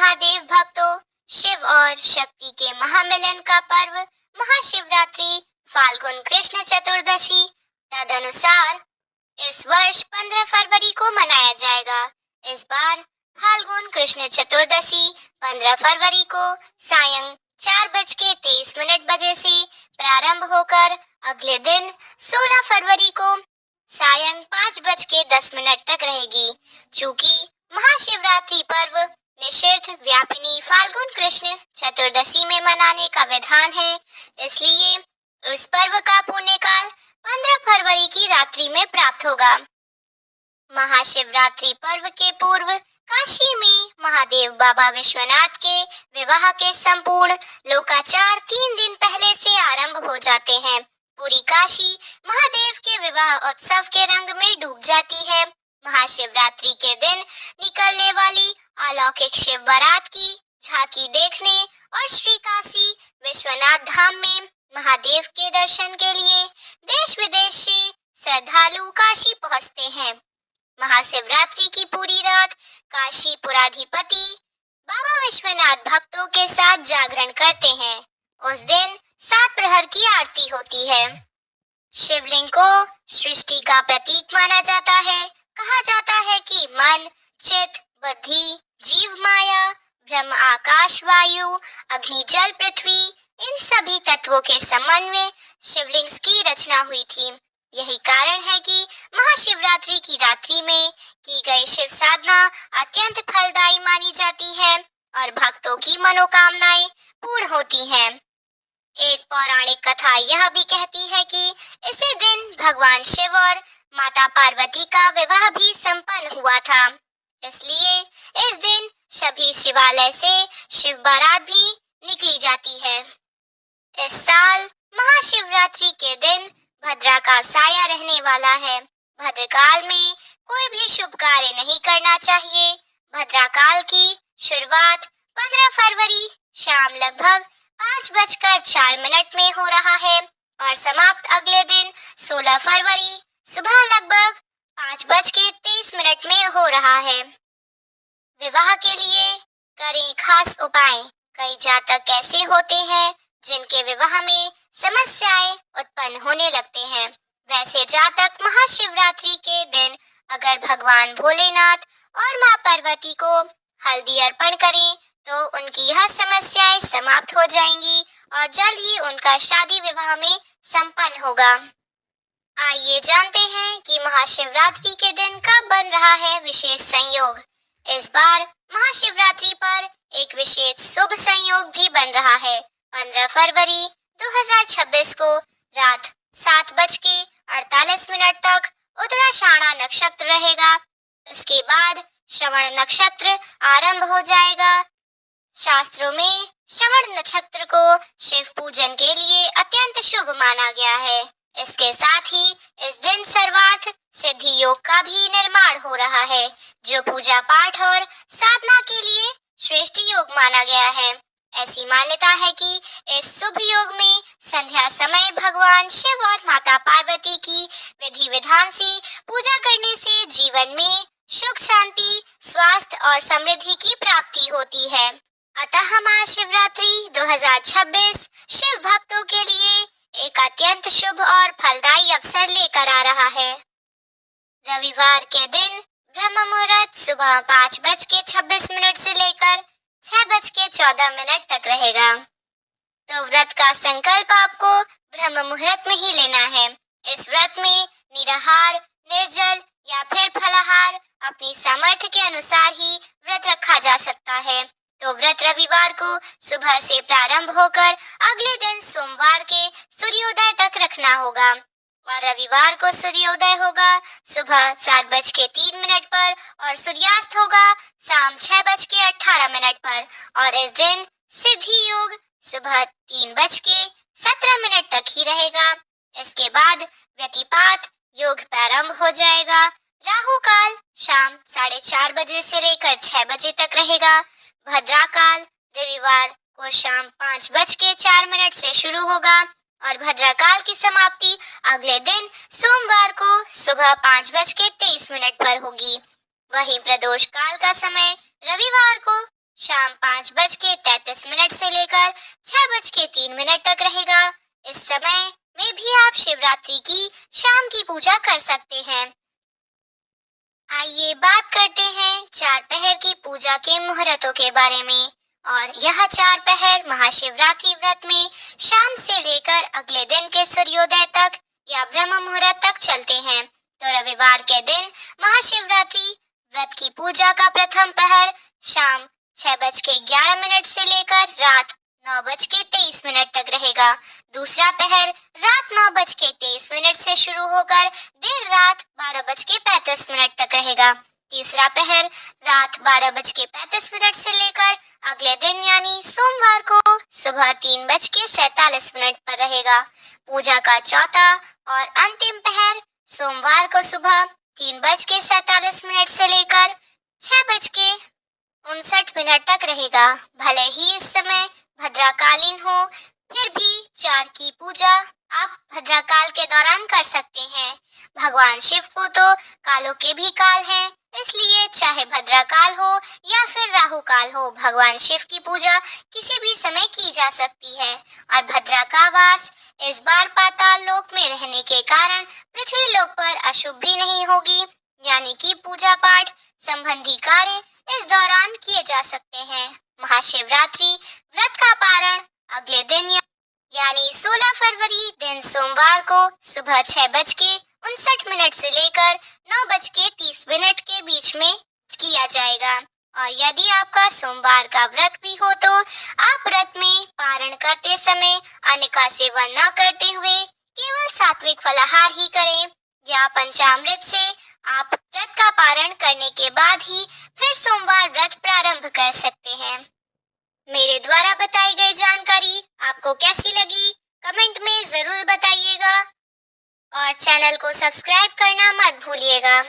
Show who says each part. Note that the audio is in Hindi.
Speaker 1: महादेव भक्तों, शिव और शक्ति के महामिलन का पर्व महाशिवरात्रि फाल्गुन कृष्ण चतुर्दशी तदनुसार इस वर्ष 15 फरवरी को मनाया जाएगा। इस बार फाल्गुन कृष्ण चतुर्दशी 15 फरवरी को सायं 4:23 बजे से प्रारंभ होकर अगले दिन 16 फरवरी को सायं 5:10 तक रहेगी। चूंकि महाशिवरात्रि पर्व निषिद्ध व्यापिनी फाल्गुन कृष्ण चतुर्दशी में मनाने का विधान है, इसलिए इस पर्व का पुण्यकाल 15 फरवरी की रात्रि में प्राप्त होगा। महाशिवरात्रि पर्व के पूर्व काशी में महादेव बाबा विश्वनाथ के विवाह के संपूर्ण लोकाचार 3 दिन पहले से आरंभ हो जाते हैं। पूरी काशी महादेव के विवाह उत्सव के रंग में डूब जाती है। महाशिवरात्रि के दिन निकलने वाली अलौकिक शिव बारात की झांकी देखने और श्री काशी विश्वनाथ धाम में महादेव के दर्शन के लिए देश विदेश से श्रद्धालु काशी पहुंचते हैं। महाशिवरात्रि की पूरी रात काशी पुराधिपति बाबा विश्वनाथ भक्तों के साथ जागरण करते हैं। उस दिन 7 प्रहर की आरती होती है। शिवलिंग को सृष्टि का प्रतीक माना जाता है। कहा जाता है कि मन, चित्त, बुद्धि, जीव माया, ब्रह्म, आकाश, वायु, अग्नि, जल, पृथ्वी, इन सभी तत्वों के समन्वय शिवलिंग की रचना हुई थी। यही कारण है कि महाशिवरात्रि की रात्रि में की गई शिव साधना अत्यंत फलदायी मानी जाती है और भक्तों की मनोकामनाएं पूर्ण होती हैं। एक पौराणिक कथा यह भी कहती है कि इसी दिन भगवान शिव और माता पार्वती का विवाह भी संपन्न हुआ था। इसलिए इस दिन सभी शिवालय से शिव बारात भी निकली जाती है। इस साल महाशिवरात्रि के दिन भद्रा का साया रहने वाला है। भद्रकाल में कोई भी शुभ कार्य नहीं करना चाहिए। भद्राकाल की शुरुआत 15 फरवरी शाम लगभग 5:04 में हो रहा है और समाप्त अगले दिन 16 फरवरी सुबह लगभग 5:23 में हो रहा है। विवाह के लिए करें खास उपाय। कई जातक ऐसे होते हैं जिनके विवाह में समस्याएं उत्पन्न होने लगते हैं। वैसे जातक महाशिवरात्रि के दिन अगर भगवान भोलेनाथ और मां पार्वती को हल्दी अर्पण करें तो उनकी यह समस्याएं समाप्त हो जाएंगी और जल्द ही उनका शादी विवाह में संपन्न होगा। आइए जानते हैं कि महाशिवरात्रि के दिन कब बन रहा है विशेष संयोग। इस बार महाशिवरात्रि पर एक विशेष शुभ संयोग भी बन रहा है। 15 फरवरी 2026 को रात 7:48 तक उत्तराषाढ़ा नक्षत्र रहेगा। इसके बाद श्रवण नक्षत्र आरंभ हो जाएगा। शास्त्रों में श्रवण नक्षत्र को शिव पूजन के लिए अत्यंत शुभ माना गया है। इसके साथ ही इस दिन सर्वार्थ सिद्धि योग का भी निर्माण हो रहा है, जो पूजा पाठ और साधना के लिए श्रेष्ठ योग माना गया है। ऐसी मान्यता है कि इस शुभ योग में संध्या समय भगवान शिव और माता पार्वती की विधि विधान से पूजा करने से जीवन में सुख, शांति, स्वास्थ्य और समृद्धि की प्राप्ति होती है। अतः महाशिवरात्रि 2026 शिव भक्तों के लिए एक अत्यंत शुभ और फलदायी अवसर लेकर आ रहा है। रविवार के दिन ब्रह्म मुहूर्त सुबह 5:26 से लेकर 6:14 तक रहेगा। तो व्रत का संकल्प आपको ब्रह्म मुहूर्त में ही लेना है। इस व्रत में निराहार, निर्जल या फिर फलाहार अपनी सामर्थ्य के अनुसार ही व्रत रखा जा सकता है। तो व्रत रविवार को सुबह से प्रारंभ होकर अगले दिन सोमवार के सूर्योदय तक रखना होगा और रविवार को सूर्योदय होगा सुबह 7:03 पर और सूर्यास्त होगा शाम 6:18 पर और इस दिन सिद्धि योग सुबह 3:17 तक ही रहेगा। इसके बाद व्यतिपात योग प्रारंभ हो जाएगा। राहु काल शाम 4:30 बजे से लेकर 6 बजे तक रहेगा। भद्राकाल रविवार को शाम 5:04 से शुरू होगा और भद्राकाल की समाप्ति अगले दिन सोमवार को सुबह 5:23 पर होगी। वहीं प्रदोष काल का समय रविवार को शाम 5:33 से लेकर 6:03 तक रहेगा। इस समय में भी आप शिवरात्रि की शाम की पूजा कर सकते हैं। आइए बात करते हैं चार पहर की पूजा के मुहूर्तों के बारे में। और यह चार पहर महाशिवरात्रि व्रत में शाम से लेकर अगले दिन के सूर्योदय तक या ब्रह्म मुहूर्त तक चलते हैं। तो रविवार के दिन महाशिवरात्रि व्रत की पूजा का प्रथम पहर शाम 6:11 से लेकर रात 9:23 तक रहेगा। दूसरा पहर रात 9:23 से शुरू होकर देर रात 12:35 तक रहेगा। तीसरा पहर रात 12:35 से लेकर अगले दिन यानी सोमवार को सुबह 3:47 पर रहेगा। पूजा का चौथा और अंतिम पहर सोमवार को सुबह 3:47 से लेकर 6:59 तक रहेगा। भले ही इस समय भद्राकालीन हो, फिर भी चार की पूजा आप भद्राकाल के दौरान कर सकते हैं। भगवान शिव को तो कालों के भी काल हैं, इसलिए चाहे भद्राकाल हो या फिर राहु काल हो, भगवान शिव की पूजा किसी भी समय की जा सकती है। और भद्रा का वास इस बार पाताल लोक में रहने के कारण पृथ्वी लोक पर अशुभ भी नहीं होगी, यानी कि पूजा पाठ संबंधी कार्य इस दौरान किए जा सकते हैं। महाशिवरात्रि व्रत का पारण अगले दिन यानी 16 फरवरी दिन सोमवार को सुबह 6:59 से लेकर 9:30 के बीच में किया जाएगा। और यदि आपका सोमवार का व्रत भी हो तो आप व्रत में पारण करते समय अन्न का सेवन न करते हुए केवल सात्विक फलाहार ही करें, या पंचामृत से आप व्रत का पारण करने के बाद ही फिर सोमवार व्रत प्रारंभ कर सकते हैं। मेरे द्वारा बताई गई जानकारी आपको कैसी लगी कमेंट में जरूर बताइएगा और चैनल को सब्सक्राइब करना मत भूलिएगा।